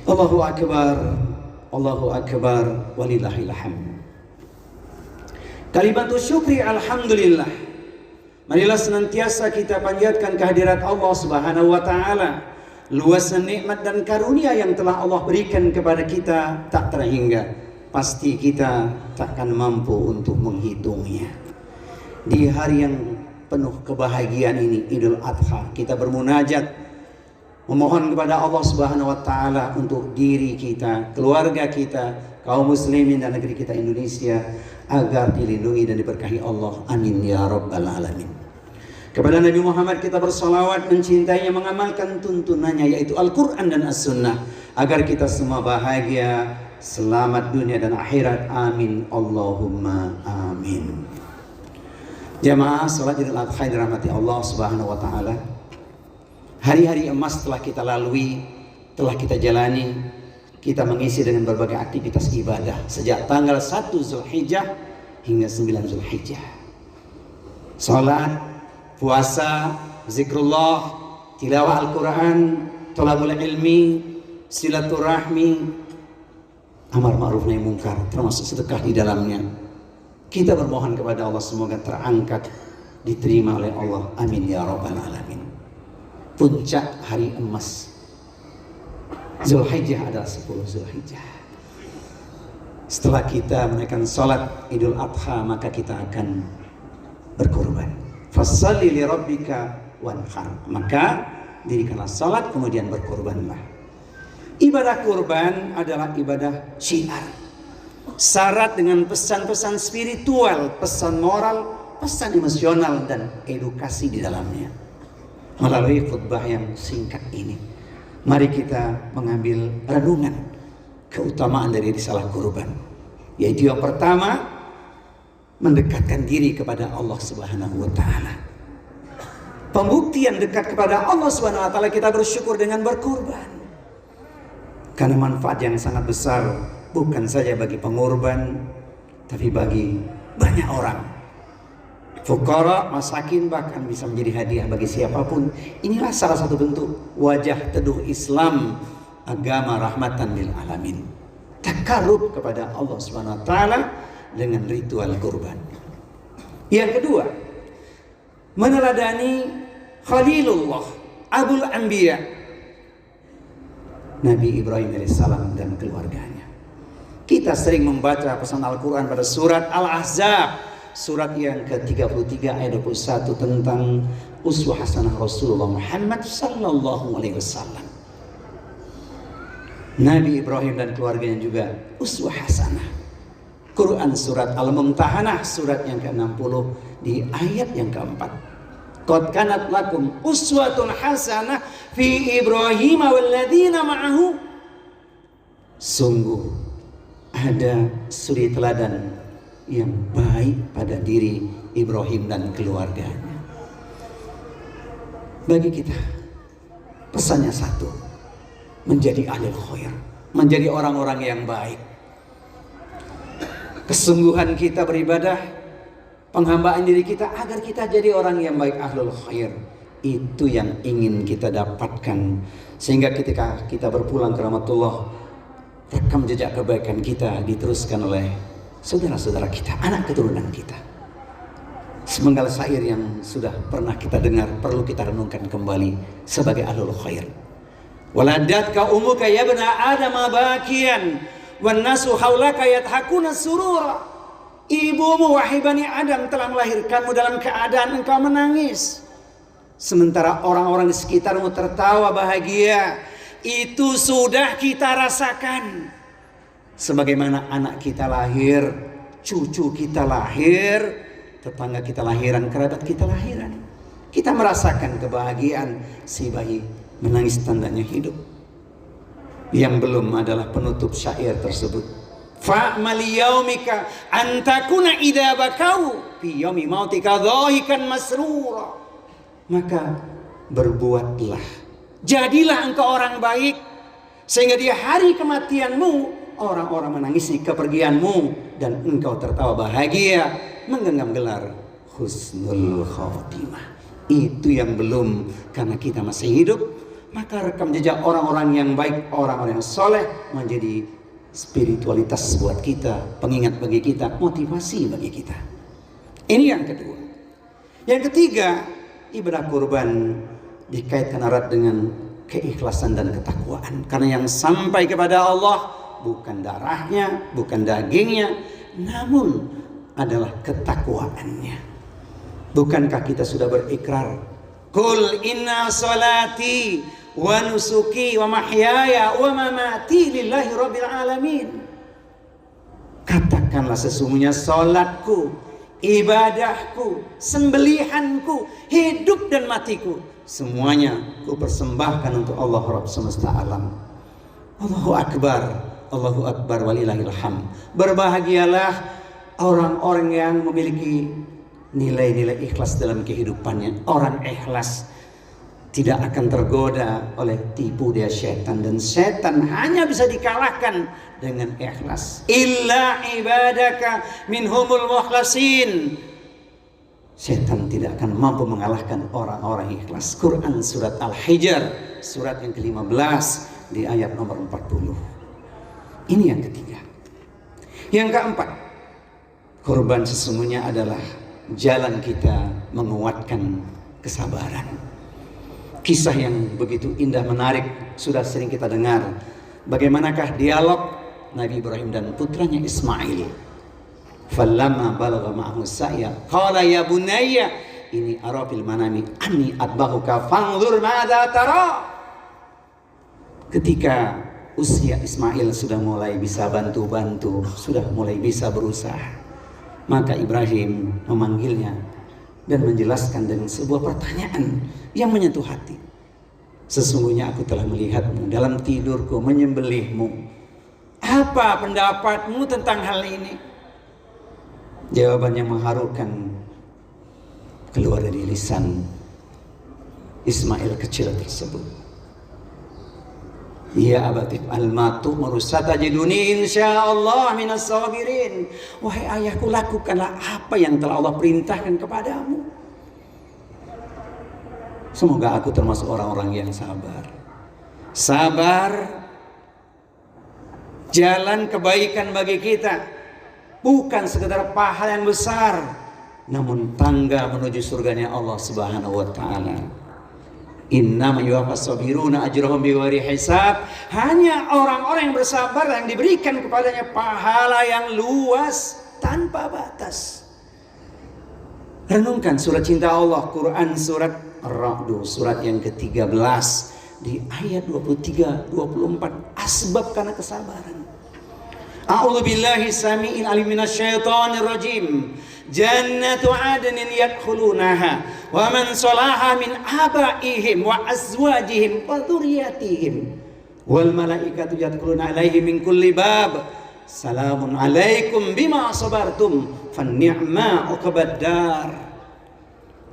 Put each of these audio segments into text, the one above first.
Allahu Akbar, Allahu Akbar, walillahil hamd. Kalimatus syukri alhamdulillah. Marilah senantiasa kita panjatkan kehadirat Allah Subhanahu wa taala. Luasnya nikmat dan karunia yang telah Allah berikan kepada kita tak terhingga. Pasti kita takkan mampu untuk menghitungnya. Di hari yang penuh kebahagiaan ini, Idul Adha, kita bermunajat memohon kepada Allah Subhanahu wa taala untuk diri kita, keluarga kita, kaum muslimin dan negeri kita Indonesia agar dilindungi dan diberkahi Allah. Amin ya rabbal alamin. Kepada Nabi Muhammad kita bersalawat, mencintainya, mengamalkan tuntunannya yaitu Al-Qur'an dan As-Sunnah agar kita semua bahagia, selamat dunia dan akhirat. Amin Allahumma amin. Jamaah salat Idul Adha yang dirahmati Allah Subhanahu wa taala. Hari-hari emas telah kita lalui, telah kita jalani. Kita mengisi dengan berbagai aktivitas ibadah sejak tanggal 1 Zulhijjah hingga 9 Zulhijjah. Salat, puasa, zikrullah, tilawah Al-Quran, thalabul ilmi, silaturahmi, amar ma'ruf nahi munkar, termasuk sedekah di dalamnya. Kita bermohon kepada Allah semoga terangkat, diterima oleh Allah. Amin ya rabbal alamin. Puncak hari emas Zulhijjah adalah 10 Zulhijjah. Setelah kita menaikkan salat Idul Adha, maka kita akan berkorban. Fassalli li rabbika wanhar. Maka dirikanlah salat kemudian berkorbanlah. Ibadah kurban adalah ibadah syiar, syarat dengan pesan-pesan spiritual, pesan moral, pesan emosional dan edukasi di dalamnya. Melalui khutbah yang singkat ini, mari kita mengambil renungan keutamaan dari risalah kurban, yaitu yang pertama, mendekatkan diri kepada Allah Subhanahu wa taala. Pembuktian dekat kepada Allah Subhanahu wa taala kita bersyukur dengan berkurban. Karena manfaat yang sangat besar bukan saja bagi pengorban, tapi bagi banyak orang. Fuqara, masakin, bahkan bisa menjadi hadiah bagi siapapun. Inilah salah satu bentuk wajah teduh Islam, agama rahmatan lil alamin. Takarrub kepada Allah Subhanahu wa taala dengan ritual kurban. Yang kedua, meneladani Khalilullah, Abul Anbiya, Nabi Ibrahim alaihissalam dan keluarganya. Kita sering membaca pesan Al-Quran pada surat Al-Ahzab, surat yang ke-33 ayat 21 tentang uswah hasanah Rasulullah Muhammad sallallahu alaihi wasallam. Nabi Ibrahim dan keluarganya juga uswah hasanah. Quran surat Al-Mumtahanah surat yang ke-60 di ayat yang keempat. Qad kanat lakum uswatun hasanah fi Ibrahim walladzina ma'ahu. Sungguh ada suri teladan yang baik pada diri Ibrahim dan keluarganya. Bagi kita pesannya satu, menjadi ahli khair, menjadi orang-orang yang baik. Kesungguhan kita beribadah, penghambaan diri kita agar kita jadi orang yang baik, ahlul khair. Itu yang ingin kita dapatkan, sehingga ketika kita berpulang ke rahmatullah, rekam jejak kebaikan kita diteruskan oleh saudara-saudara kita, anak keturunan kita. Semenggal syair yang sudah pernah kita dengar perlu kita renungkan kembali sebagai ahlul khair. Waladatka ummuka ya bna adama bakian wan nasu haulaka yadhakuna surura. Ibumu wahai bani Adam telah melahirkanmu dalam keadaan engkau menangis, sementara orang-orang di sekitarmu tertawa bahagia. Itu sudah kita rasakan. Sebagaimana anak kita lahir, cucu kita lahir, tetangga kita lahiran, kerabat kita lahiran, kita merasakan kebahagiaan. Si bayi menangis tandanya hidup. Yang belum adalah penutup syair tersebut. Fa'mal yaumika antakuna idza bakau fi yaumi mautika dhahikan masrura. Maka berbuatlah, jadilah engkau orang baik, sehingga di hari kematianmu orang-orang menangisi kepergianmu dan engkau tertawa bahagia menggenggam gelar husnul khotimah. Itu yang belum, karena kita masih hidup. Maka rekam jejak orang-orang yang baik, orang-orang yang soleh menjadi spiritualitas buat kita, pengingat bagi kita, motivasi bagi kita. Ini yang kedua. Yang ketiga, ibadah kurban dikaitkan erat dengan keikhlasan dan ketakwaan. Karena yang sampai kepada Allah bukan darahnya, bukan dagingnya, namun adalah ketakwaannya. Bukankah kita sudah berikrar, Qul inna salati wa nusuki wa mahyaya wa mamati lillahi rabbil alamin. Katakanlah sesungguhnya salatku, ibadahku, sembelihanku, hidup dan matiku, semuanya ku persembahkan untuk Allah Rabb semesta alam. Allahu Akbar, Allahu Akbar walillahil hamd. Berbahagialah orang-orang yang memiliki nilai-nilai ikhlas dalam kehidupannya. Orang ikhlas tidak akan tergoda oleh tipu daya setan, dan setan hanya bisa dikalahkan dengan ikhlas. Illa ibadaka minhumul mukhlasin. Setan tidak akan mampu mengalahkan orang-orang ikhlas. Quran surat Al-Hijr surat yang ke-15 di ayat nomor 40. Ini yang ketiga. Yang keempat, kurban sesungguhnya adalah jalan kita menguatkan kesabaran. Kisah yang begitu indah menarik sudah sering kita dengar. Bagaimanakah dialog Nabi Ibrahim dan putranya Ismail. Falamma balagha ma'ahu sa'ya qala ya bunayya inni ara fil manami anni atba'uka fanzur madza tara. Ketika usia Ismail sudah mulai bisa bantu-bantu, sudah mulai bisa berusaha, maka Ibrahim memanggilnya dan menjelaskan dengan sebuah pertanyaan yang menyentuh hati. Sesungguhnya aku telah melihatmu dalam tidurku menyembelihmu. Apa pendapatmu tentang hal ini? Jawaban yang mengharukan keluar dari lisan Ismail kecil tersebut. Ya abati al-matu merusatajiduni insyaallah minas sabirin. Wahai ayahku, lakukanlah apa yang telah Allah perintahkan kepadamu. Semoga aku termasuk orang-orang yang sabar. Sabar, jalan kebaikan bagi kita bukan sekedar pahala yang besar, namun tangga menuju surganya Allah Subhanahu wa taala. Innama yuwaffas sabiruna ajrahum bighairi hisab. Hanya orang-orang yang bersabar yang diberikan kepadanya pahala yang luas tanpa batas. Renungkan surat cinta Allah, Quran surat Ar-Ra'd surat yang ke-13 di ayat 23 24, asbab karena kesabaran. A'udzu billahi samiil alim minasyaitonir rajim. Jannatu adnin yadkhulunaha wa man salaha min abaihim wa azwajihim wa dzurriyyatihim wal malaikatu yadkhuluna alaihim min kulli bab salamun alaikum bima sabartum fan ni'ma uqbad dar.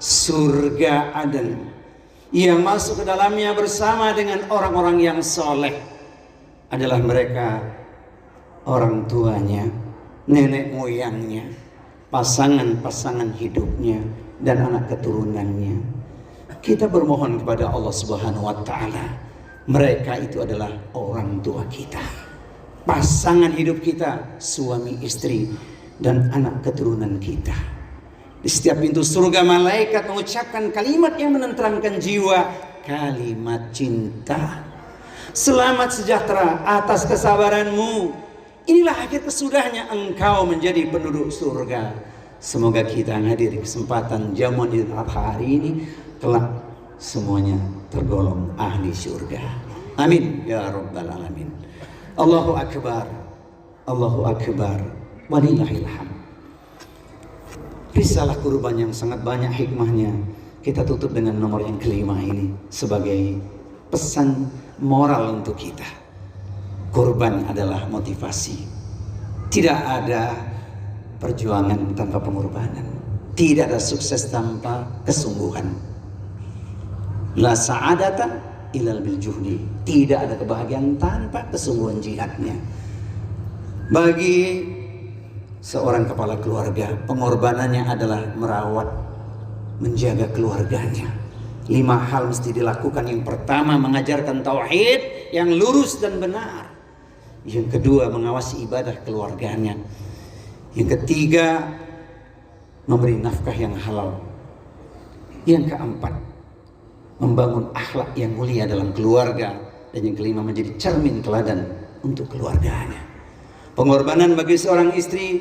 Surga Aden yang masuk ke dalamnya bersama dengan orang-orang yang soleh adalah mereka orang tuanya, nenek moyangnya, pasangan-pasangan hidupnya, dan anak keturunannya. Kita bermohon kepada Allah Subhanahu wa taala, mereka itu adalah orang tua kita, pasangan hidup kita, suami istri, dan anak keturunan kita. Di setiap pintu surga malaikat mengucapkan kalimat yang menenteramkan jiwa, kalimat cinta. Selamat sejahtera atas kesabaranmu. Inilah akhir kesudahnya engkau menjadi penduduk surga. Semoga kita yang hadir di kesempatan jamuan Idul Adha hari ini kelak semuanya tergolong ahli surga. Amin ya rabbal alamin. Allahu akbar, Allahu akbar, walillahil hamd. Risalah kurban yang sangat banyak hikmahnya. Kita tutup dengan nomor yang kelima ini sebagai pesan moral untuk kita. Kurban adalah motivasi. Tidak ada perjuangan tanpa pengorbanan. Tidak ada sukses tanpa kesungguhan. La sa'adata ilal bil juhdi. Tidak ada kebahagiaan tanpa kesungguhan jihadnya. Bagi seorang kepala keluarga, pengorbanannya adalah merawat, menjaga keluarganya. 5 hal mesti dilakukan. Yang pertama, mengajarkan tauhid yang lurus dan benar. Yang kedua, mengawasi ibadah keluarganya. Yang ketiga, memberi nafkah yang halal. Yang keempat, membangun akhlak yang mulia dalam keluarga. Dan yang kelima, menjadi cermin teladan untuk keluarganya. Pengorbanan bagi seorang istri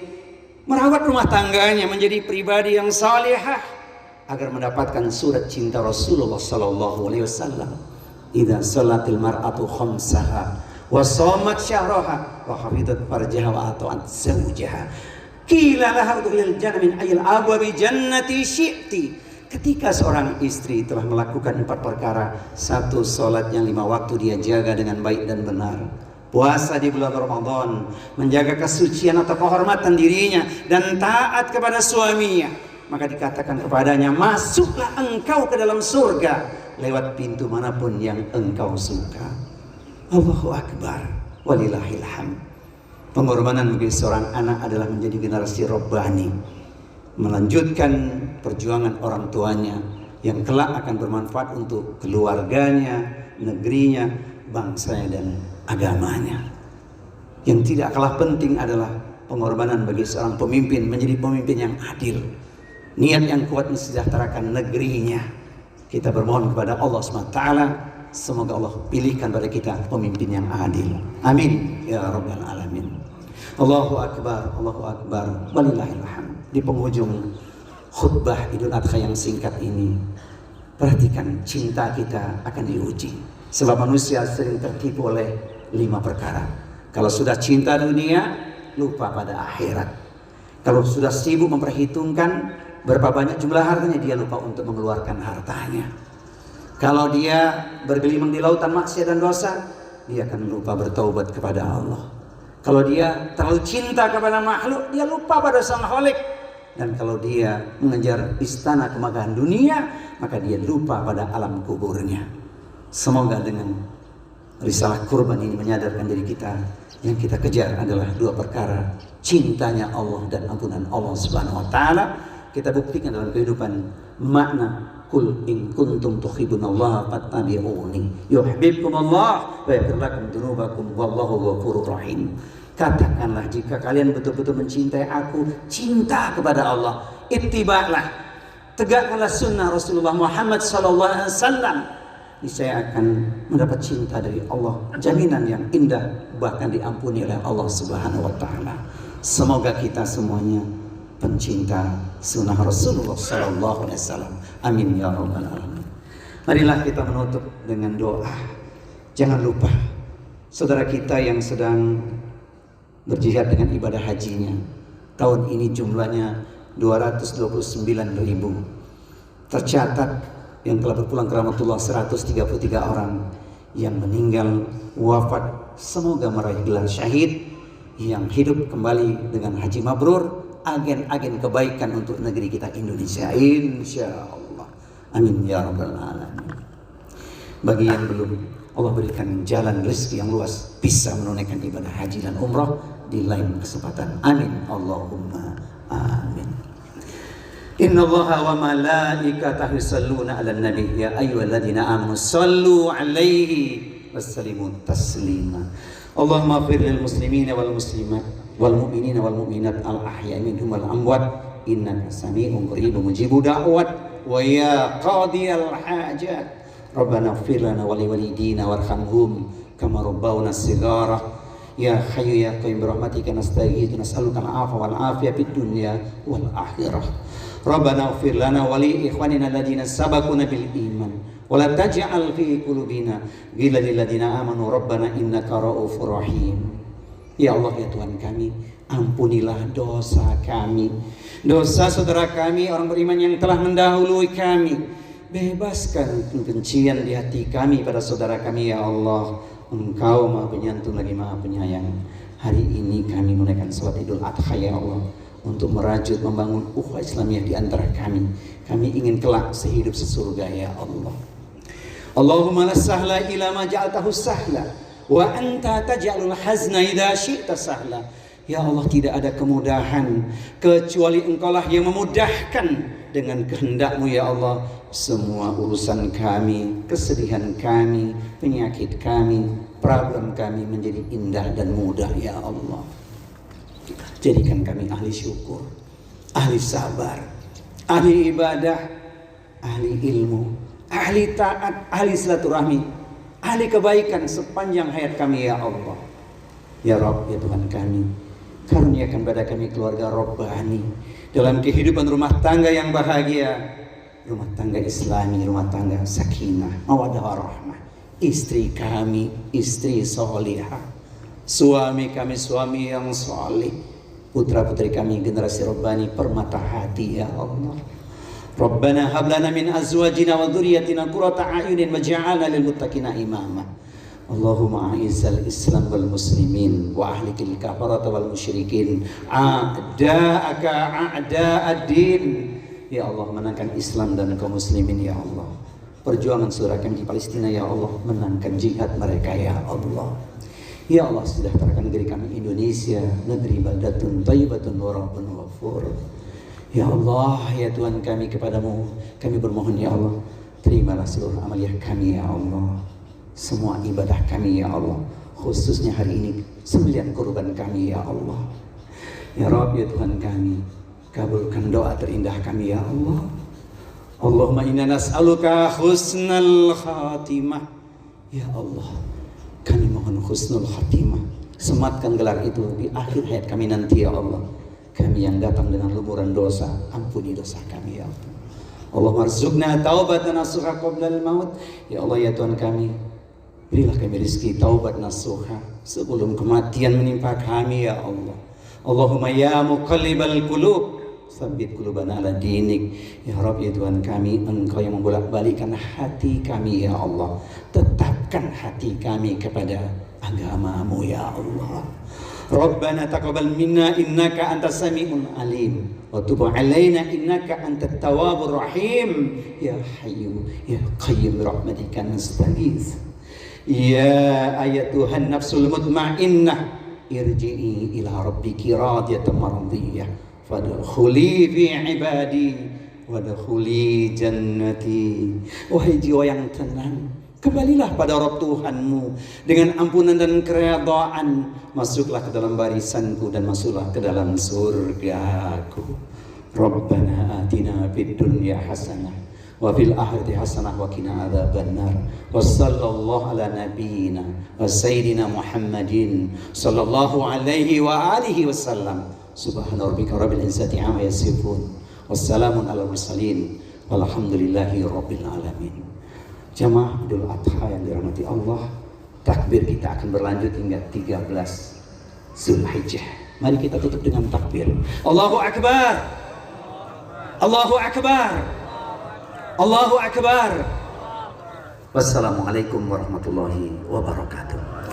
merawat rumah tangganya menjadi pribadi yang salihah agar mendapatkan surat cinta Rasulullah sallallahu alaihi wasallam. Idza salatil mar'atu khamsaha wa shamat syahraha wa hafizat farjaha wa ata'at zawjaha qila laha udkhilil jannah min ayyil abwabi jannati syi'ti. Ketika seorang istri telah melakukan 4 perkara, 1, salat yang 5 waktu dia jaga dengan baik dan benar, puasa di bulan Ramadan, menjaga kesucian atau kehormatan dirinya, dan taat kepada suaminya, maka dikatakan kepadanya, masuklah engkau ke dalam surga lewat pintu manapun yang engkau suka. Allahu Akbar, walillahil hamd. Pengorbanan bagi seorang anak adalah menjadi generasi Rabbani, melanjutkan perjuangan orang tuanya yang kelak akan bermanfaat untuk keluarganya, negerinya, bangsanya, dan agamanya. Yang tidak kalah penting adalah pengorbanan bagi seorang pemimpin menjadi pemimpin yang adil, niat yang kuat mensejahterakan negerinya. Kita bermohon kepada Allah SWT, semoga Allah pilihkan pada kita pemimpin yang adil. Amin ya rabbal alamin. Allahu Akbar, Allahu Akbar, walillahil hamd. Di penghujung khutbah Idul Adha yang singkat ini, perhatikan, cinta kita akan diuji. Sebab manusia sering tertipu oleh 5 perkara. Kalau sudah cinta dunia, lupa pada akhirat. Kalau sudah sibuk memperhitungkan berapa banyak jumlah hartanya, dia lupa untuk mengeluarkan hartanya. Kalau dia bergelimang di lautan maksiat dan dosa, dia akan lupa bertaubat kepada Allah. Kalau dia terlalu cinta kepada makhluk, dia lupa pada Sang Khalik. Dan kalau dia mengejar istana kemegahan dunia, maka dia lupa pada alam kuburnya. Semoga dengan risalah kurban ini menyadarkan diri kita, yang kita kejar adalah 2 perkara, cintanya Allah dan ampunan Allah Subhanahu wa taala. Kita buktikan dalam kehidupan makna kul in kuntum tuhibbunallaha fattabi'uni yuhibbukumullah wa yaghfir lakum dzunubakum wallahu ghafurur rahim. Katakanlah, jika kalian betul-betul mencintai aku, cinta kepada Allah, ittiba'lah, tegakkanlah sunnah Rasulullah Muhammad sallallahu alaihi wasallam, niscaya akan mendapat cinta dari Allah, jaminan yang indah, bahkan diampuni oleh Allah Subhanahu wa taala. Semoga kita semuanya pencinta sunnah Rasulullah sallallahu alaihi wasallam. Amin ya rabbal alamin. Marilah kita menutup dengan doa. Jangan lupa saudara kita yang sedang berjihad dengan ibadah hajinya. Tahun ini jumlahnya 229.000. Tercatat yang telah berpulang ke rahmatullah 133 orang. Yang meninggal wafat semoga meraih gelar syahid, yang hidup kembali dengan haji mabrur, agen-agen kebaikan untuk negeri kita Indonesia, insyaallah. Amin ya rabbal alamin. Bagi yang belum Allah berikan jalan rezeki yang luas, bisa menunaikan ibadah haji dan umrah di lain kesempatan. Amin Allahumma amin. Innallaha wa malaikatahu yusholluna 'alan nabi ya ayyuhalladzina amanu shallu 'alaihi wasallimu taslima. Allahumma ighfir lil muslimina wal muslimat wal mu'minina wal mu'minat al ahya'i minhum wal amwat innaka sami'un qaribun mujibud da'wat wa ya qadiyal hajat. Rabbana ighfir lana wa liwalidina warhamhum kama rabbawna shighara. Ya Hayyu ya Qayyum birahmatika nastaghits nas'aluka al-'afwa wal 'afiyah fid dunya wal akhirah. Rabbana ighfir lana wa li ikhwanina alladziina sabaquna bil iman wa la taj'al fi qulubina ghillan lil ladziina amanu rabbana innaka ra'ufur rahim. Ya Allah ya Tuhan kami, ampunilah dosa kami, dosa saudara kami orang beriman yang telah mendahului kami. Bebaskan kebencian di hati kami pada saudara kami ya Allah. Engkau Maha Penyantun lagi Maha Penyayang. Hari ini kami menunaikan salat Idul Adha ya Allah, untuk merajut membangun ukhuwah Islamiyah di antara kami. Kami ingin kelak sehidup sesurga ya Allah. Allahumma la sahla ila ma ja'altahu sahla wa anta taj'alul hazna idza syi'ta sahla. Ya Allah, tidak ada kemudahan kecuali Engkaulah yang memudahkan dengan kehendak-Mu ya Allah. Semua urusan kami, kesedihan kami, penyakit kami, problem kami menjadi indah dan mudah ya Allah. Jadikan kami ahli syukur, ahli sabar, ahli ibadah, ahli ilmu, ahli taat, ahli silaturahmi, ahli kebaikan sepanjang hayat kami ya Allah. Ya Rabb, ya Tuhan kami, karuniakan pada kami keluarga Rabbani dalam kehidupan rumah tangga yang bahagia, rumah tangga Islami, rumah tangga sakinah, mawaddah warahmah. Istri kami, istri solihah, suami kami, suami yang solih, putra putri kami, generasi Rabbani permata hati ya Allah. Rabbana hablana min azwajina wa dhurriyyatina qurrata a'yunin waj'alna lil muttaqina imama. Allahumma a'izzal Islam wal muslimin wa ahlikil kafarata wal musyrikin a'da'aka a'da'ad-din. Ya Allah, menangkan Islam dan kaum muslimin ya Allah. Perjuangan saudara kami di Palestina ya Allah, menangkan jihad mereka ya Allah. Ya Allah, sejahterakan negeri kami Indonesia, negeri baldatun thayyibatun wa rabbun ghafur. Ya Allah, ya Tuhan kami, kepadamu kami bermohon ya Allah, terimalah seluruh amaliyah kami ya Allah, semua ibadah kami ya Allah, khususnya hari ini sembelihan kurban kami ya Allah. Ya Rabb, ya Tuhan kami, kabulkan doa terindah kami ya Allah. Allahumma inna nas'aluka husnal khatimah. Ya Allah, kami mohon husnul khatimah. Sematkan gelar itu di akhir hayat kami nanti ya Allah. Kami yang datang dengan lumuran dosa, ampuni dosa kami ya Allah. Allahumma arzuqna taubatan nasuha qoblal maut. Ya Allah, ya Tuhan kami, berilah kami rezeki taubat nasuha sebelum kematian menimpa kami ya Allah. Allahumma ya muqallibal qulub, sabit qulubana ala dinik. Ya Rabb, ya Tuhan kami, Engkau yang membolak-balikkan hati kami ya Allah. Tetapkan hati kami kepada agama-Mu ya Allah. Rabbana taqabbal minna innaka antas samiul alim wa tub alaina innaka antat tawwabur rahim. Ya Hayyu ya Qayyum rahmatika nastaghits. Ya ayatuhan nafsul mutmainnah, irji'i ila rabbiki radiyatan mardiyah fadkhuli fi ibadi wadkhuli jannati. Wahai jiwa yang tenang, kembalilah pada Rabb Tuhanmu dengan ampunan dan keredaan. Masuklah ke dalam barisanku dan masuklah ke dalam surgaku. Rabbana atina fid dunya hasanah wa fil akhirati hasanah wa qina adzabannar. Wa sallallahu ala nabiyyina wa sayyidina Muhammadin sallallahu alaihi wa alihi wasallam. Subhana rabbika rabbil izzati amma yasifun. Wassalamun ala mursalin. Walhamdulillahi rabbil alamin. Jamaah Idul Adha yang dirahmati Allah, takbir kita akan berlanjut hingga 13 Zulhijjah. Mari kita tutup dengan takbir. Allahu Akbar, Allahu Akbar, Allahu Akbar. Wassalamualaikum warahmatullahi wabarakatuh.